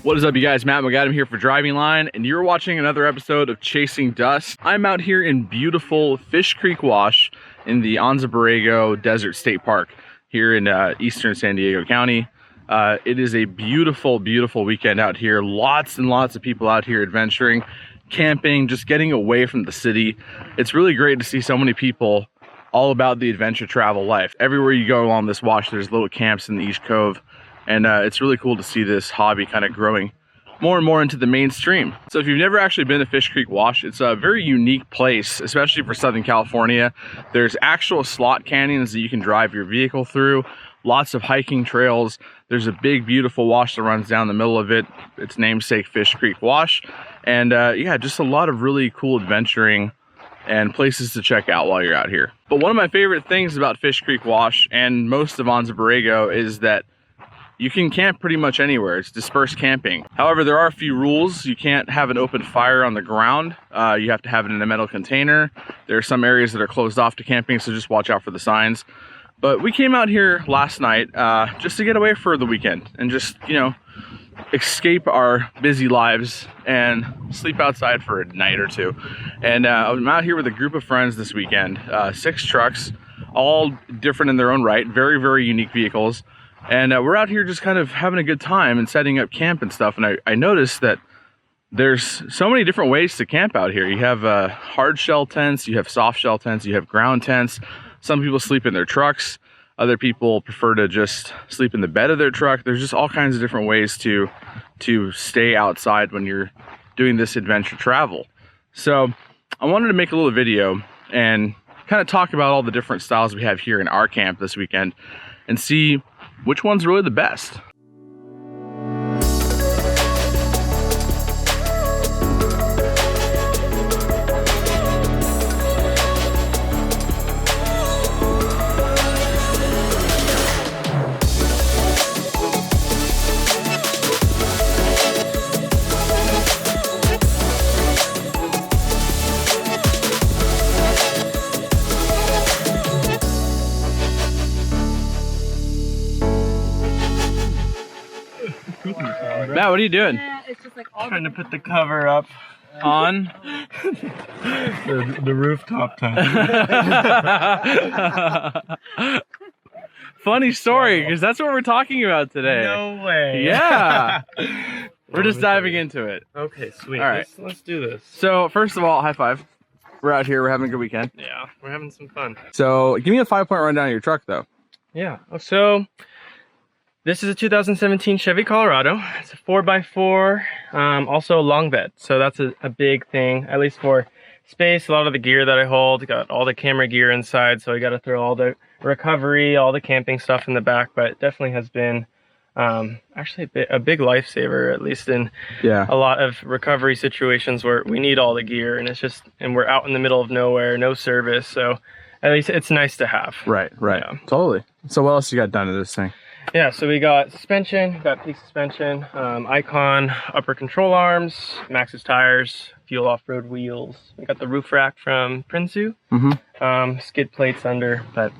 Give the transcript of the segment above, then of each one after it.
What is up, you guys? Matt McAdam here for Driving Line, and you're watching another episode of Chasing Dust. I'm out here in beautiful Fish Creek Wash in the Anza Borrego Desert State Park here in eastern San Diego County. It is a beautiful, beautiful weekend out here. Lots and lots of people out here adventuring, camping, just getting away from the city. It's really great to see so many people all about the adventure travel life. Everywhere you go along this wash, there's little camps in the East Cove. And it's really cool to see this hobby kind of growing more and more into the mainstream. So if you've never actually been to Fish Creek Wash, it's a very unique place, especially for Southern California. There's actual slot canyons that you can drive your vehicle through, lots of hiking trails. There's a big, beautiful wash that runs down the middle of it. Its namesake, Fish Creek Wash. And yeah, just a lot of really cool adventuring and places to check out while you're out here. But one of my favorite things about Fish Creek Wash and most of Anza Borrego is that you can camp pretty much anywhere. It's dispersed camping. However, there are a few rules. You can't have an open fire on the ground. You have to have it in a metal container. There are some areas that are closed off to camping, so just watch out for the signs. But we came out here last night just to get away for the weekend and just, you know, escape our busy lives and sleep outside for a night or two. And I'm out here with a group of friends this weekend. 6 trucks, all different in their own right. Very, very unique vehicles. And we're out here just kind of having a good time and setting up camp and stuff. And I noticed that there's so many different ways to camp out here. You have hard shell tents, you have soft shell tents, you have ground tents. Some people sleep in their trucks. Other people prefer to just sleep in the bed of their truck. There's just all kinds of different ways to stay outside when you're doing this adventure travel. So I wanted to make a little video and kind of talk about all the different styles we have here in our camp this weekend and see which one's really the best. Matt, what are you doing? It's just like trying to put the cover up On the rooftop tent. Funny story, because that's what we're talking about today. No way. Yeah. We're just diving into it. Okay, sweet. All right. Let's do this. So first of all, high five. We're out here. We're having a good weekend. Yeah, we're having some fun. So give me a 5-point rundown of your truck, though. Yeah. So this is a 2017 Chevy Colorado. It's a 4x4, also a long bed. So that's a big thing, at least for space. A lot of the gear that I hold, got all the camera gear inside. So I got to throw all the recovery, all the camping stuff in the back. But it definitely has been actually a big lifesaver, at least in a lot of recovery situations where we need all the gear and we're out in the middle of nowhere, no service. So at least it's nice to have. Right. Yeah. Totally. So what else you got done to this thing? Yeah, so we got suspension, got peak suspension, Icon upper control arms, Maxxis tires, fuel off-road wheels. We got the roof rack from Prinsu, skid plates under, but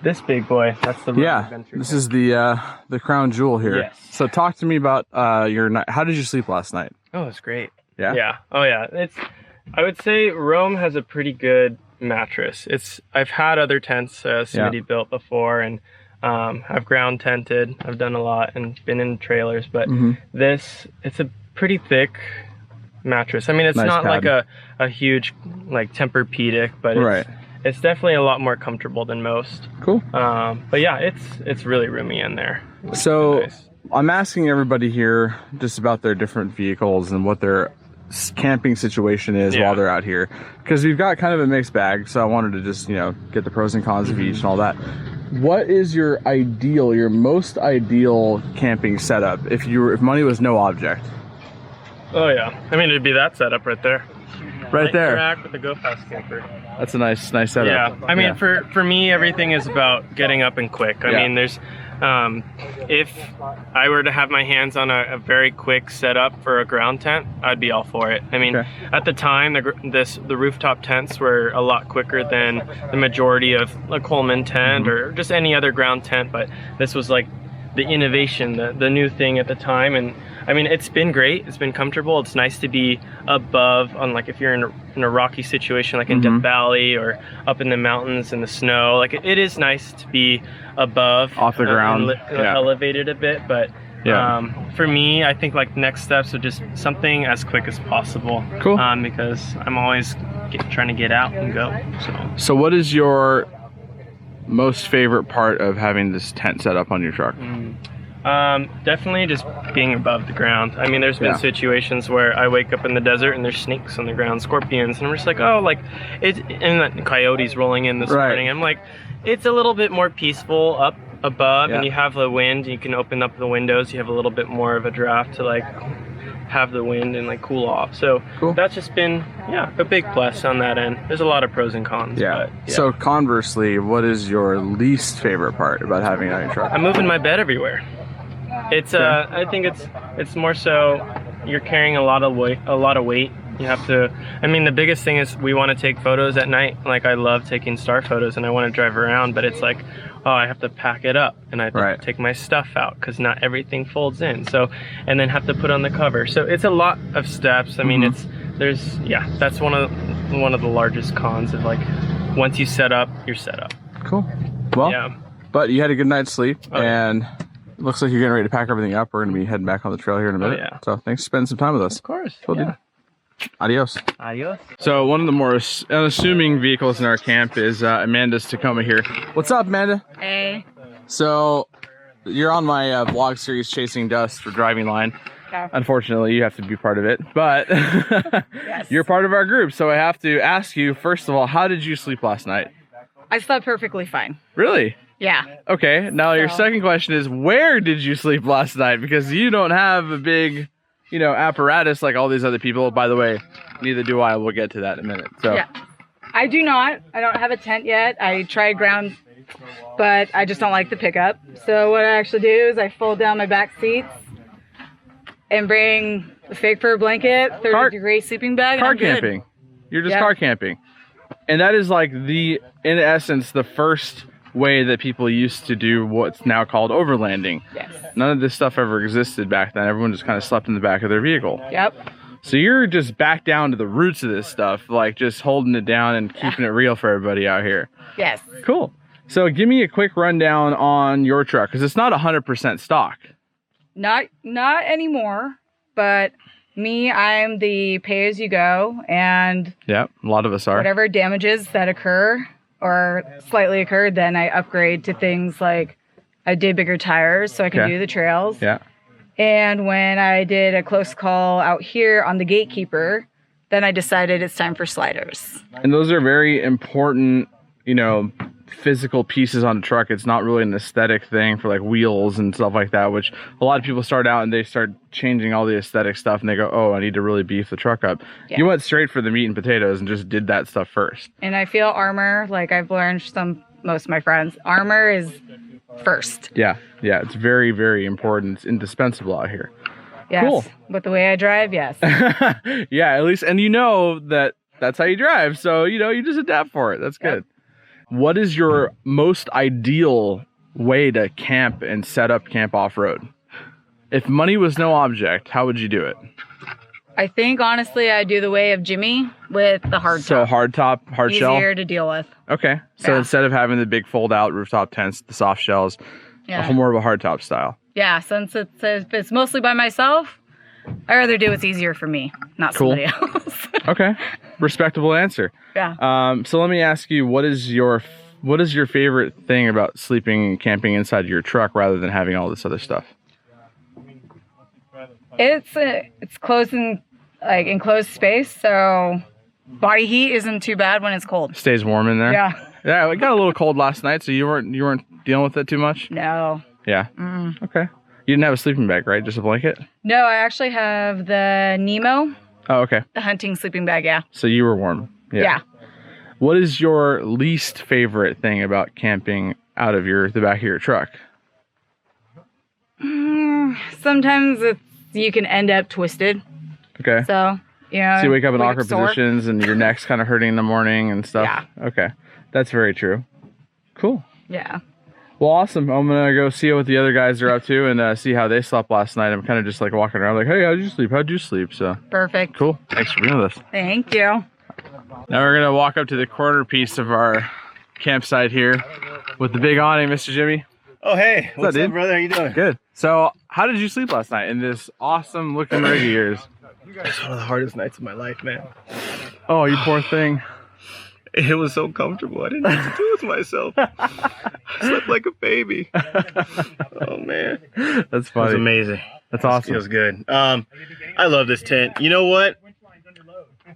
this big boy, that's the adventure. This is the crown jewel here. Yes. So talk to me about your night. How did you sleep last night? Oh, it's great. Yeah? Yeah. Oh, yeah. I would say Rome has a pretty good mattress. I've had other tents Smitty built before, and I've ground tented. I've done a lot and been in trailers, but it's a pretty thick mattress. I mean, it's not like a huge like Tempur-Pedic, but it's definitely a lot more comfortable than most. Cool. But yeah, it's really roomy in there. So nice. I'm asking everybody here just about their different vehicles and what their camping situation is while they're out here, because we've got kind of a mixed bag. So I wanted to just, you know, get the pros and cons of each and all that. What is your most ideal camping setup if money was no object? Oh yeah, I mean, it'd be that setup right there. Right there. Interact with the Go Fast camper. That's a nice setup. Yeah, I mean, for me, everything is about getting up and quick. I mean, there's if I were to have my hands on a very quick setup for a ground tent, I'd be all for it. I mean, at the time, the rooftop tents were a lot quicker than the majority of a Coleman tent or just any other ground tent, but this was like the innovation, the new thing at the time, and I mean, it's been great. It's been comfortable. It's nice to be above on, like, if you're in a rocky situation, like in Death Valley or up in the mountains in the snow. Like, it is nice to be above, off the ground, elevated a bit. But for me, I think like next steps are just something as quick as possible. Cool. Because I'm always trying to get out and go. So what is your most favorite part of having this tent set up on your truck? Definitely just being above the ground. I mean, there's been situations where I wake up in the desert and there's snakes on the ground, scorpions, and I'm just like, oh, like it's, and coyotes rolling in this morning. I'm like, it's a little bit more peaceful up above, and you have the wind. You can open up the windows. You have a little bit more of a draft to like have the wind and like cool off. So that's just been a big plus on that end. There's a lot of pros and cons. But, so conversely, what is your least favorite part about having it on your truck? I'm moving my bed everywhere. It's I think it's more so you're carrying a lot of weight. You have to, I mean, the biggest thing is we want to take photos at night. Like, I love taking star photos and I want to drive around, but it's like, oh, I have to pack it up and I have to take my stuff out because not everything folds in. So, and then have to put on the cover. So it's a lot of steps. I mean, that's one of the largest cons of like, once you set up, you're set up. Cool. Well, but you had a good night's sleep and it looks like you're getting ready to pack everything up. We're going to be heading back on the trail here in a minute. So thanks for spending some time with us. Of course. Cool, dude. Adios. Adios. So one of the more unassuming vehicles in our camp is Amanda's Tacoma here. What's up, Amanda? Hey. So you're on my vlog series, Chasing Dust for Driving Line. Okay. Unfortunately, you have to be part of it, but you're part of our group. So I have to ask you, first of all, how did you sleep last night? I slept perfectly fine. Really? Yeah. Okay. Now your second question is, where did you sleep last night? Because you don't have a big, apparatus like all these other people. By the way, neither do I. We'll get to that in a minute. So yeah, I do not. I don't have a tent yet. I tried ground, but I just don't like the pickup. So what I actually do is I fold down my back seats and bring a fake fur blanket, 30-degree sleeping bag. Car camping. You're just car camping, and that is like in essence, the first way that people used to do what's now called overlanding. Yes. None of this stuff ever existed back then. Everyone just kind of slept in the back of their vehicle. Yep. So you're just back down to the roots of this stuff, like just holding it down and keeping it real for everybody out here. Yes. Cool. So give me a quick rundown on your truck, because it's not 100% stock. Not anymore, but me, I'm the pay-as-you-go, and yeah, a lot of us are. Whatever damages that occur or slightly occurred, then I upgrade to things like I did bigger tires so I can do the trails. Yeah. And when I did a close call out here on the Gatekeeper, then I decided it's time for sliders. And those are very important, physical pieces on a truck. It's not really an aesthetic thing for like wheels and stuff like that, which a lot of people start out and they start changing all the aesthetic stuff and they go, oh, I need to really beef the truck up. Yeah. You went straight for the meat and potatoes and just did that stuff first. And I feel armor, like I've learned from most of my friends, armor is first. Yeah, it's very, very important. It's indispensable out here. Yes. Cool. With the way I drive, yes. Yeah, at least, and that's how you drive, so you just adapt for it. That's good. What is your most ideal way to camp and set up camp off-road? If money was no object, how would you do it? I think, honestly, I'd do the way of Jimmy with the hard top. So hard shell? Easier to deal with. Okay. So instead of having the big fold-out rooftop tents, the soft shells, more of a hard top style. Yeah, since it's mostly by myself, I'd rather do what's easier for me, not somebody else. Okay. Respectable answer. Yeah. So let me ask you, what is your favorite thing about sleeping and camping inside your truck rather than having all this other stuff? It's closed in enclosed space, so body heat isn't too bad when it's cold. Stays warm in there. Yeah. Yeah, it got a little cold last night, so you weren't dealing with it too much? No. Yeah. Okay. You didn't have a sleeping bag, right? Just a blanket? No, I actually have the Nemo. Oh, okay. The hunting sleeping bag, yeah. So you were warm. Yeah. What is your least favorite thing about camping out of the back of your truck? Sometimes you can end up twisted. Okay. So, so you wake up in awkward positions and your neck's kind of hurting in the morning and stuff? Yeah. Okay. That's very true. Cool. Yeah. Well, awesome. I'm gonna go see what the other guys are up to and see how they slept last night. I'm kind of just like walking around like, hey, how'd you sleep? How'd you sleep? So Perfect. cool. Thanks for being with us. Thank you. Now we're gonna walk up to the corner piece of our campsite here with the big awning, Mr. Jimmy. Oh, hey. What's up, up, brother? How you doing? Good. So how did you sleep last night in this awesome looking rig of yours? It's one of the hardest nights of my life, man. Oh, you poor thing. It was so comfortable. I didn't know what to do with myself. I slept like a baby. Oh, man. That's It funny. was amazing. That's awesome. It was good. I love this tent. You know what?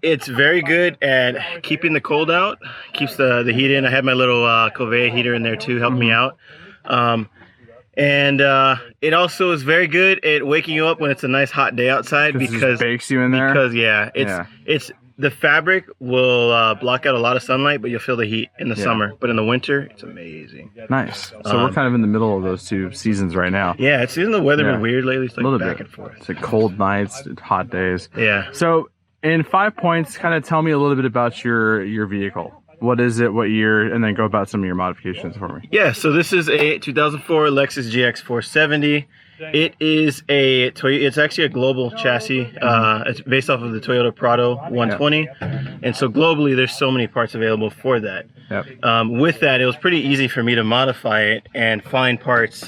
It's very good at keeping the cold out. Keeps the heat in. I had my little Covea heater in there too, helping me out. And it also is very good at waking you up when it's a nice hot day outside It because just bakes you in there. Because it's the fabric will block out a lot of sunlight, but you'll feel the heat in the summer. But in the winter, it's amazing. Nice. So we're kind of in the middle of those two seasons right now. Yeah, isn't the weather Yeah. been weird lately? It's like A little back bit. and forth. It's like cold nights, hot days. Yeah. So in 5 points, kind of tell me a little bit about your vehicle. What is it? What year? And then go about some of your modifications for me. Yeah, so this is a 2004 Lexus GX 470. It is a Toyota. It's actually a global chassis. It's based off of the Toyota Prado 120, and so globally, there's so many parts available for that. Yep. With that, it was pretty easy for me to modify it and find parts.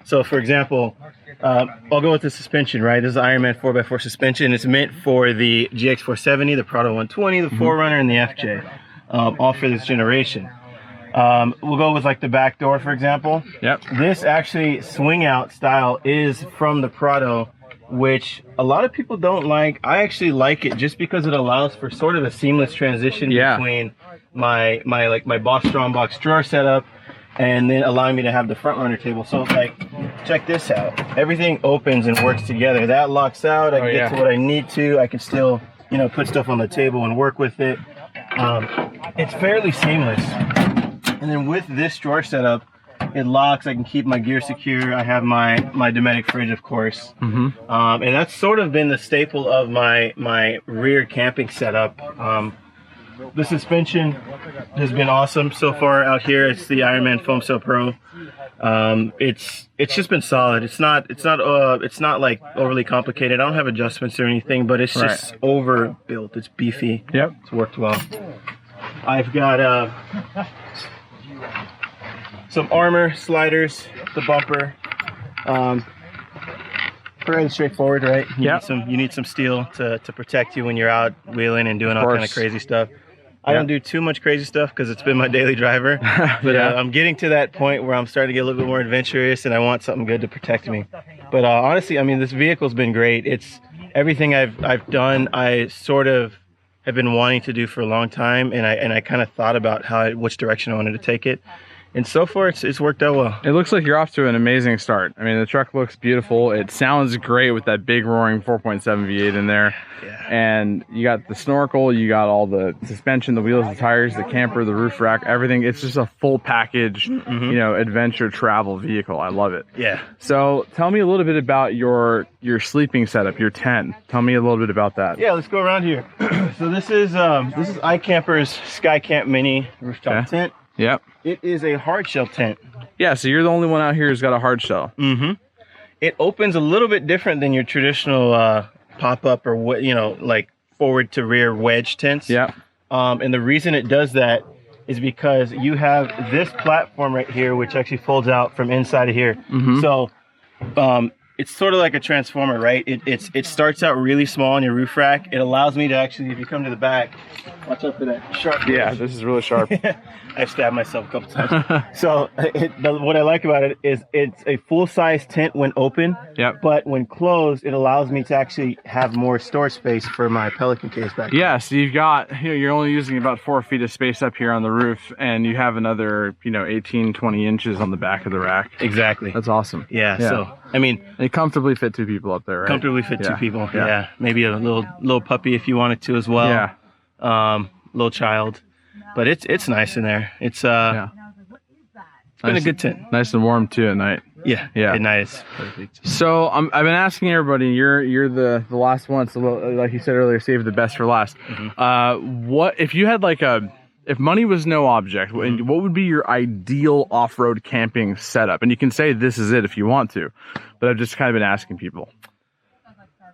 So, for example, I'll go with the suspension. Right, this is Ironman 4x4 suspension. It's meant for the GX 470, the Prado 120, the 4Runner, and the FJ. All for this generation. We'll go with like the back door, for example. Yep. This actually swing out style is from the Prado, which a lot of people don't like. I actually like it just because it allows for sort of a seamless transition between my Boss Strong Box drawer setup and then allowing me to have the front runner table. So like, check this out. Everything opens and works together. That locks out. I can get to what I need to. I can still, put stuff on the table and work with it. It's fairly seamless. And then with this drawer setup, it locks. I can keep my gear secure. I have my Dometic fridge, of course. And that's sort of been the staple of my rear camping setup. The suspension has been awesome so far out here. It's the Ironman Foam Cell Pro. It's just been solid. It's not like overly complicated. I don't have adjustments or anything, but it's just overbuilt. It's beefy. Yep. It's worked well. I've got some armor sliders, the bumper. Pretty straightforward, right? You need some steel to protect you when you're out wheeling and doing all kind of crazy stuff. I don't do too much crazy stuff because it's been my daily driver, but I'm getting to that point where I'm starting to get a little bit more adventurous and I want something good to protect me. But honestly, I mean, this vehicle's been great. It's everything I've done. I sort of have been wanting to do for a long time, and I kind of thought about which direction I wanted to take it. And so far, it's worked out well. It looks like you're off to an amazing start. I mean, the truck looks beautiful. It sounds great with that big roaring 4.7 V8 in there. Yeah. And you got the snorkel, you got all the suspension, the wheels, the tires, the camper, the roof rack, everything. It's just a full package, adventure travel vehicle. I love it. Yeah. So tell me a little bit about your sleeping setup, your tent. Tell me a little bit about that. Yeah, let's go around here. So this is iKamper's Sky Camp Mini rooftop tent. Yep. It is a hard shell tent. Yeah, so you're the only one out here who's got a hard shell. It opens a little bit different than your traditional pop-up or like forward to rear wedge tents. Yeah. And the reason it does that is because you have this platform right here, which actually folds out from inside of here. So it's sort of like a transformer, right? It starts out really small on your roof rack. It allows me to actually, if you come to the back, watch out for that sharp. Yeah, this is really sharp. I've stabbed myself a couple times. So what I like about it is it's a full-size tent when open. Yep. But when closed, it allows me to actually have more storage space for my Pelican case back there. Yeah, so you've got, you're only using about 4 feet of space up here on the roof, and you have another, 18, 20 inches on the back of the rack. Exactly. That's awesome. Yeah. So, I mean, they comfortably fit 2 people up there, right? comfortably fit 2 people. Yeah. Yeah. Maybe a little puppy if you wanted to as well. Yeah. Little child. But it's nice in there. It's been a good tent. Nice and warm too at night. Yeah. At night it's perfect. So I've been asking everybody. You're the last one. So like you said earlier, save the best for last. What if you had like a if money was no object, what would be your ideal off-road camping setup? And you can say this is it if you want to, but I've just kind of been asking people.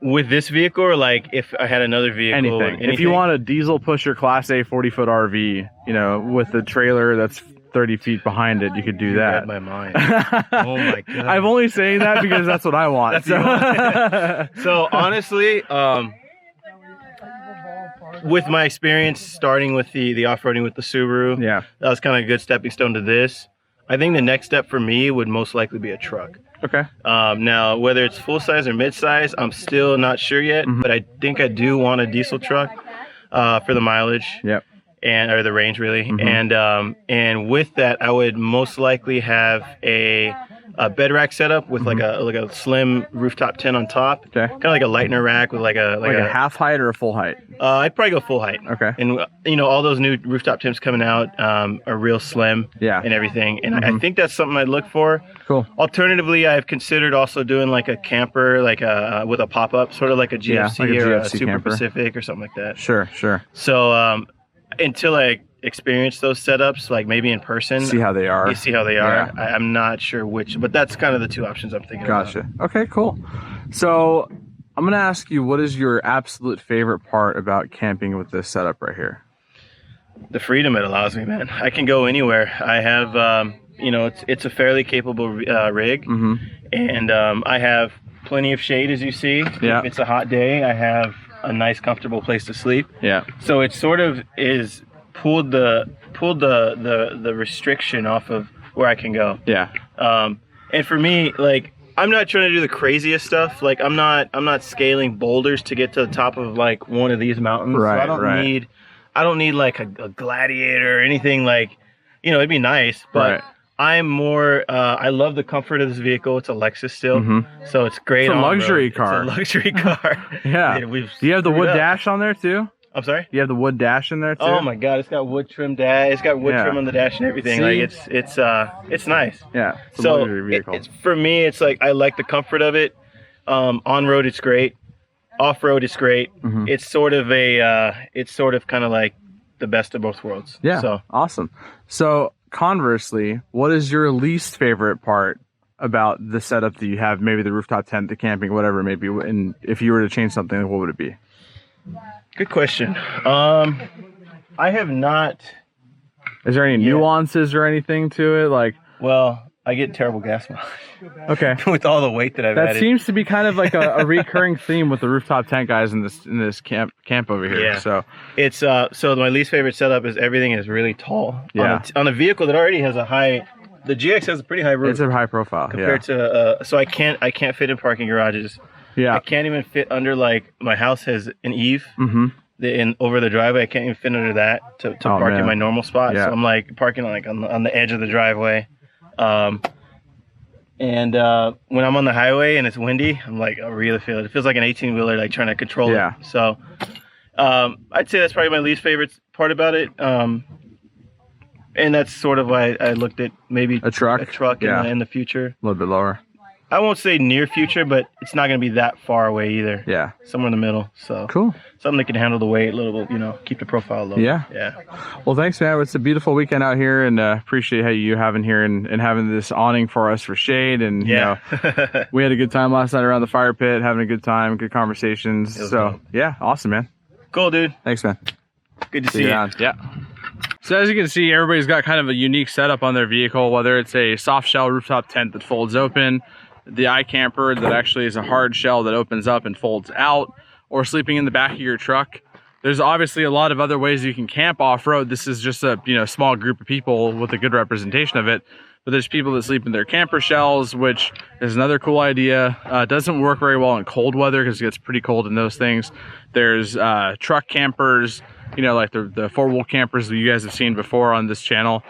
With this vehicle, or like if I had another vehicle? Anything. If you want a diesel pusher Class A 40-foot RV, you know, with a trailer that's 30 feet behind it, you could do that. Read my mind. Oh my god! I'm only saying that because that's what I want. So honestly, with my experience starting with the off-roading with the Subaru, yeah, that was kind of a good stepping stone to this. I think the next step for me would most likely be a truck. Okay. Now, whether it's full size or mid size, I'm still not sure yet. But I think I do want a diesel truck for the mileage. Yep. Or the range really. And with that, I would most likely have a bed rack setup with like a slim rooftop tent on top. Okay. Kind of like a lightener rack with like a half height or a full height. I'd probably go full height. Okay. And you know, all those new rooftop tents coming out are real slim. Yeah. And everything. And I think that's something I'd look for. Cool. Alternatively, I've considered also doing like a camper, like with a pop up, sort of like a GFC, like a or GFC a Super camper. Pacific or something like that. Sure. So until I experience those setups, like maybe in person, See how they are. You see how they are. Yeah. I'm not sure which, but that's kind of the two options I'm thinking about. Gotcha. Okay, cool. So I'm gonna ask you, what is your absolute favorite part about camping with this setup right here? The freedom it allows me, man. I can go anywhere. I have, you know, it's a fairly capable rig, and I have plenty of shade, as you see. Yeah. If it's a hot day, I have a nice, comfortable place to sleep. Yeah. So it sort of is pulled the restriction off of where I can go. Yeah. And for me, like, I'm not trying to do the craziest stuff. Like, I'm not scaling boulders to get to the top of like one of these mountains. Right. So I don't need like a gladiator or anything. Like, you know, it'd be nice, but Right. I'm more. I love the comfort of this vehicle. It's a Lexus still, so it's great. It's a luxury on-road. car. It's a luxury car. Yeah. We've Do you have the wood screwed up. dash on there too? I'm sorry. You have the wood dash in there too? Oh my god, it's got wood trim dash. It's got wood Yeah. trim on the dash and everything. See? Like it's nice. Yeah. It's a So luxury vehicle. it's for me. It's like I like the comfort of it. On road, it's great. Off road, it's great. It's sort of kind of like the best of both worlds. Yeah. So Awesome. So conversely, what is your least favorite part about the setup that you have? Maybe the rooftop tent, the camping, whatever it may be. And if you were to change something, what would it be? good question. I have not. Is there any nuances or anything to it? Like, Well, I get terrible gas mileage okay. with all the weight that I've That added. seems to be kind of like a recurring theme with the rooftop tent guys in this camp over here. Yeah. So It's so my least favorite setup is everything is really tall. Yeah. On a vehicle that already has a high. The GX has a pretty high roof it's a high profile. compared to. So I can't fit in parking garages. Yeah. I can't even fit under, like, my house has an eave over the driveway. I can't even fit under that to park in man. my normal spot. Yeah. So I'm like parking on the edge of the driveway. And when I'm on the highway and it's windy, I'm like, I really feel it. It feels like an 18-wheeler, like trying to control Yeah. it. So I'd say that's probably my least favorite part about it. And that's sort of why I looked at maybe A truck? Yeah. in the future. A little bit lower. I won't say near future, but it's not going to be that far away either. Yeah. Somewhere in the middle. So Cool. something that can handle the weight a little bit, keep the profile low. Yeah. Yeah. Well, thanks, man. It's a beautiful weekend out here, and appreciate how you having here and having this awning for us for shade. And Yeah. we had a good time last night around the fire pit, having a good time, good conversations. was So dope. yeah, awesome, man. Cool, dude. Thanks, man. Good to see you. around. Yeah. So as you can see, everybody's got kind of a unique setup on their vehicle, whether it's a soft shell rooftop tent that folds open, the iKamper that actually is a hard shell that opens up and folds out, or sleeping in the back of your truck. There's obviously a lot of other ways you can camp off-road. This is just a small group of people with a good representation of it. But there's people that sleep in their camper shells, which is another cool idea. It doesn't work very well in cold weather because it gets pretty cold in those things. There's truck campers, like the four-wheel campers that you guys have seen before on this channel.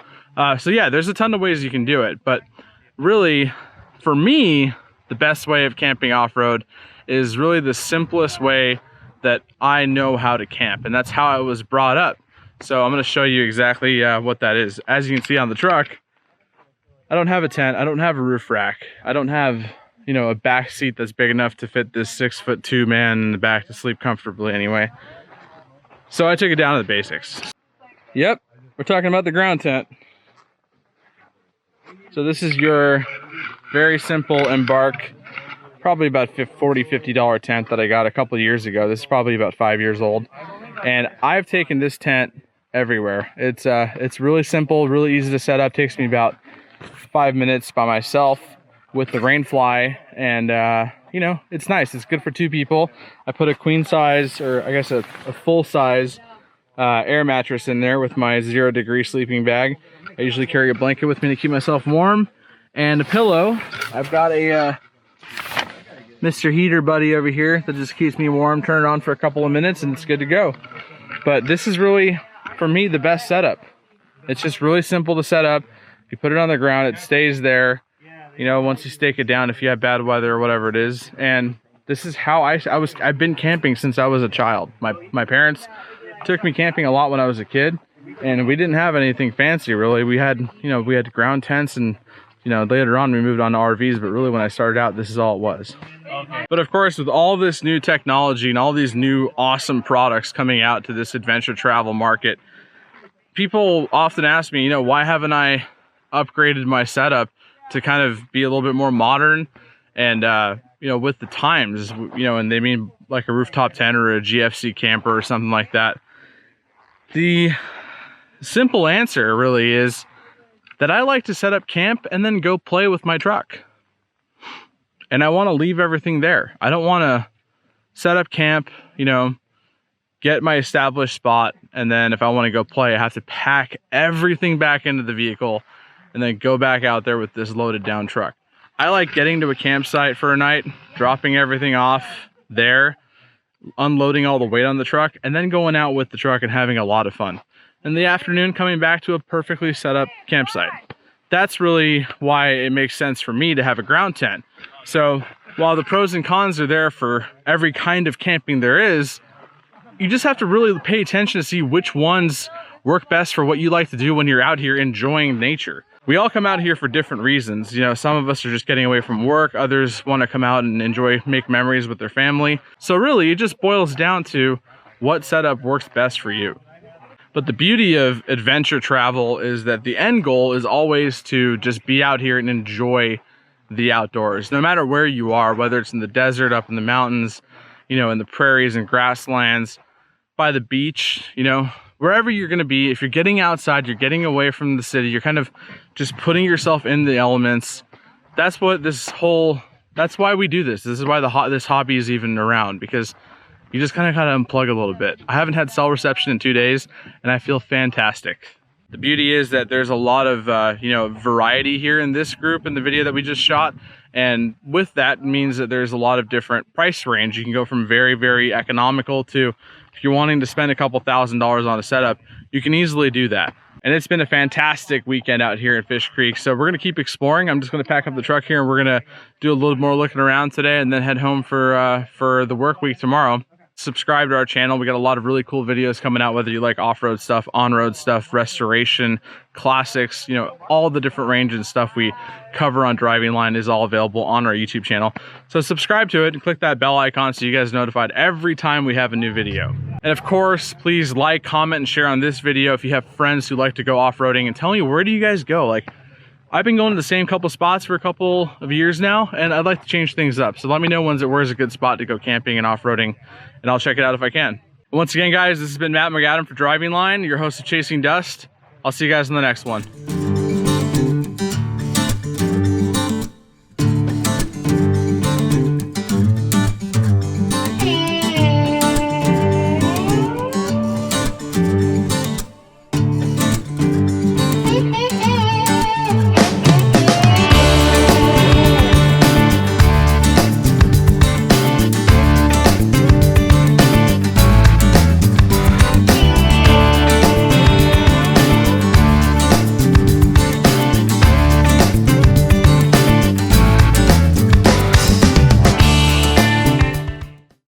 So yeah, there's a ton of ways you can do it. But really, for me, the best way of camping off-road is really the simplest way that I know how to camp. And that's how I was brought up. So I'm going to show you exactly what that is. As you can see on the truck, I don't have a tent. I don't have a roof rack. I don't have, a back seat that's big enough to fit this 6'2" man in the back to sleep comfortably anyway. So I took it down to the basics. Yep. we're talking about the ground tent. So this is your very simple Embark, probably about $40-50 tent that I got a couple of years ago. This is probably about 5 years old. And I've taken this tent everywhere. It's really simple, really easy to set up. Takes me about 5 minutes by myself with the Rainfly, and you know, it's nice. It's good for 2 people. I put a queen size, or I guess a full size air mattress in there with my 0-degree sleeping bag. I usually carry a blanket with me to keep myself warm, and a pillow. I've got a Mr. Heater buddy over here that just keeps me warm. Turn it on for a couple of minutes and it's good to go. But this is really, for me, the best setup. It's just really simple to set up. You put it on the ground, it stays there. You know, once you stake it down, if you have bad weather or whatever it is. And this is how I've been camping since I was a child. My parents took me camping a lot when I was a kid, and we didn't have anything fancy really. We had ground tents, and you know, later on we moved on to RVs, but really when I started out, this is all it was. Okay. But of course, with all this new technology and all these new awesome products coming out to this adventure travel market, people often ask me, you know, why haven't I upgraded my setup to kind of be a little bit more modern and you know, with the times, you know, and they mean like a rooftop tent or a GFC camper or something like that. The simple answer really is that I like to set up camp and then go play with my truck. And I want to leave everything there. I don't want to set up camp, you know, get my established spot, and then if I want to go play, I have to pack everything back into the vehicle and then go back out there with this loaded down truck. I like getting to a campsite for a night, dropping everything off there, unloading all the weight on the truck, and then going out with the truck and having a lot of fun. In the afternoon, coming back to a perfectly set up campsite. That's really why it makes sense for me to have a ground tent. So while the pros and cons are there for every kind of camping there is, you just have to really pay attention to see which ones work best for what you like to do when you're out here enjoying nature. We all come out here for different reasons. You know, some of us are just getting away from work. Others want to come out and make memories with their family. So really, it just boils down to what setup works best for you. But the beauty of adventure travel is that the end goal is always to just be out here and enjoy the outdoors. No matter where you are, whether it's in the desert, up in the mountains, you know, in the prairies and grasslands, by the beach, you know, wherever you're going to be, if you're getting outside, you're getting away from the city, you're kind of just putting yourself in the elements. That's what that's why we do this. This is why this hobby is even around, because you just kind of unplug a little bit. I haven't had cell reception in 2 days and I feel fantastic. The beauty is that there's a lot of you know, variety here in this group in the video that we just shot. And with that means that there's a lot of different price range. You can go from very, very economical to, if you're wanting to spend a couple $1,000s on a setup, you can easily do that. And it's been a fantastic weekend out here in Fish Creek. So we're gonna keep exploring. I'm just gonna pack up the truck here and we're gonna do a little more looking around today and then head home for the work week tomorrow. Subscribe to our channel. We got a lot of really cool videos coming out, whether you like off-road stuff, on-road stuff, restoration, classics, you know, all the different range and stuff we cover on Driving Line is all available on our YouTube channel. So subscribe to it and click that bell icon so you guys are notified every time we have a new video. And of course, please like, comment, and share on this video if you have friends who like to go off-roading, and tell me, where do you guys go? Like, I've been going to the same couple spots for a couple of years now, and I'd like to change things up. So let me know where's a good spot to go camping and off-roading, and I'll check it out if I can. Once again, guys, this has been Matt McAdam for Driving Line, your host of Chasing Dust. I'll see you guys in the next one.